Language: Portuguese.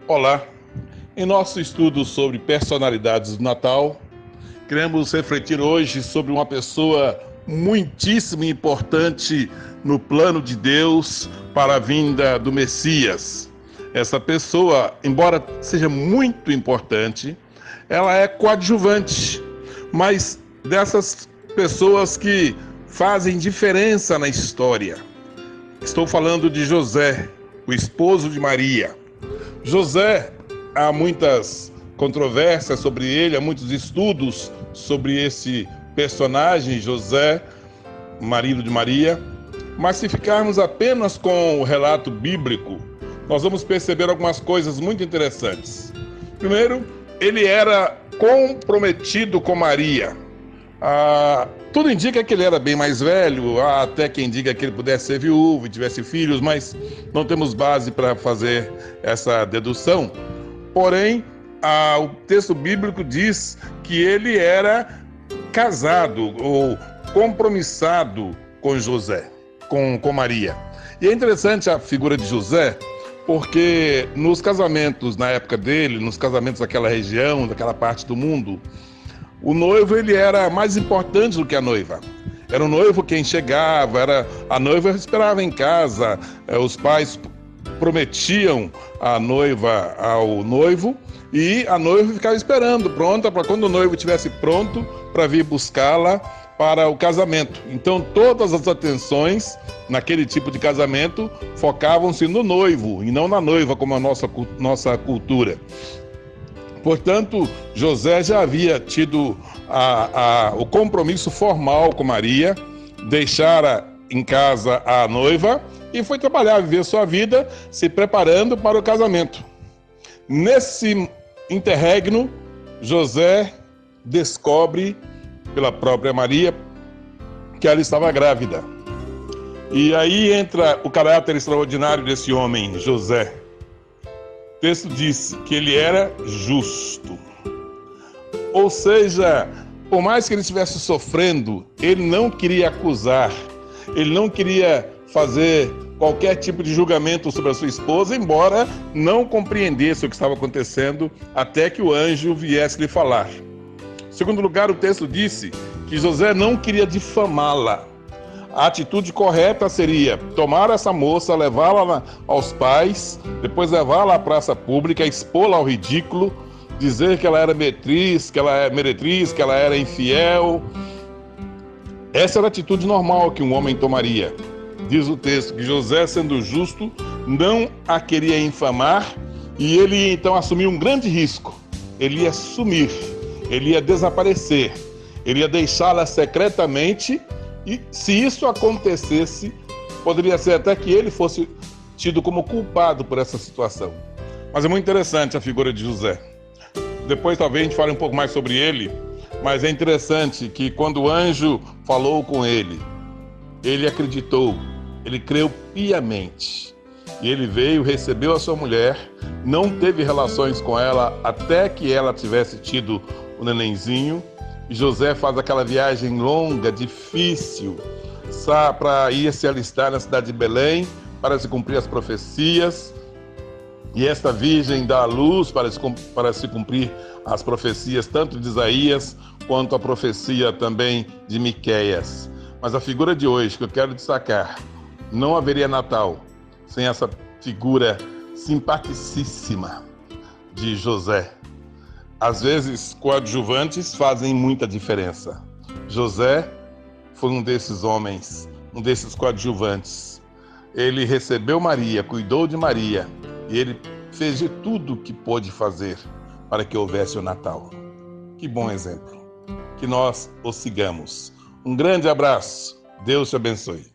Olá, em nosso estudo sobre personalidades do Natal, queremos refletir hoje sobre uma pessoa muitíssimo importante no plano de Deus para a vinda do Messias. Essa pessoa, embora seja muito importante, ela é coadjuvante, mas dessas pessoas que fazem diferença na história. Estou falando de José, o esposo de Maria. José, há muitas controvérsias sobre ele, há muitos estudos sobre esse personagem, José, marido de Maria, mas se ficarmos apenas com o relato bíblico, nós vamos perceber algumas coisas muito interessantes. Primeiro, ele era comprometido com Maria. Tudo indica que ele era bem mais velho, há até quem diga que ele pudesse ser viúvo e tivesse filhos, mas não temos base para fazer essa dedução. Porém, o texto bíblico diz que ele era casado ou compromissado com José, com Maria. E é interessante a figura de José, porque nos casamentos na época dele, nos casamentos daquela região, daquela parte do mundo, o noivo ele era mais importante do que a noiva. Era o noivo quem chegava, a noiva esperava em casa, os pais prometiam a noiva ao noivo e a noiva ficava esperando, pronta para quando o noivo estivesse pronto para vir buscá-la para o casamento. Então todas as atenções naquele tipo de casamento focavam-se no noivo e não na noiva, como a nossa cultura. Portanto, José já havia tido o compromisso formal com Maria, deixara em casa a noiva e foi trabalhar, viver sua vida, se preparando para o casamento. Nesse interregno, José descobre pela própria Maria que ela estava grávida. E aí entra o caráter extraordinário desse homem, José. O texto diz que ele era justo. Ou seja, por mais que ele estivesse sofrendo, ele não queria acusar, ele não queria fazer qualquer tipo de julgamento sobre a sua esposa, embora não compreendesse o que estava acontecendo até que o anjo viesse lhe falar. Em segundo lugar, o texto disse que José não queria difamá-la. A atitude correta seria tomar essa moça, levá-la aos pais, depois levá-la à praça pública, expô-la ao ridículo, dizer que ela era meretriz, que ela era infiel. Essa era a atitude normal que um homem tomaria. Diz o texto que José, sendo justo, não a queria infamar e ele então assumiu um grande risco. Ele ia sumir, ele ia desaparecer, ele ia deixá-la secretamente. E se isso acontecesse, poderia ser até que ele fosse tido como culpado por essa situação. Mas é muito interessante a figura de José. Depois talvez a gente fale um pouco mais sobre ele, mas é interessante que quando o anjo falou com ele, ele acreditou, ele creu piamente. E ele veio, recebeu a sua mulher, não teve relações com ela até que ela tivesse tido o nenenzinho. E José faz aquela viagem longa, difícil, para ir se alistar na cidade de Belém, para se cumprir as profecias. E esta virgem dá à luz para se cumprir as profecias, tanto de Isaías, quanto a profecia também de Miqueias. Mas a figura de hoje, que eu quero destacar, não haveria Natal sem essa figura simpaticíssima de José. Às vezes, coadjuvantes fazem muita diferença. José foi um desses homens, um desses coadjuvantes. Ele recebeu Maria, cuidou de Maria, e ele fez de tudo o que pôde fazer para que houvesse o Natal. Que bom exemplo. Que nós o sigamos. Um grande abraço. Deus te abençoe.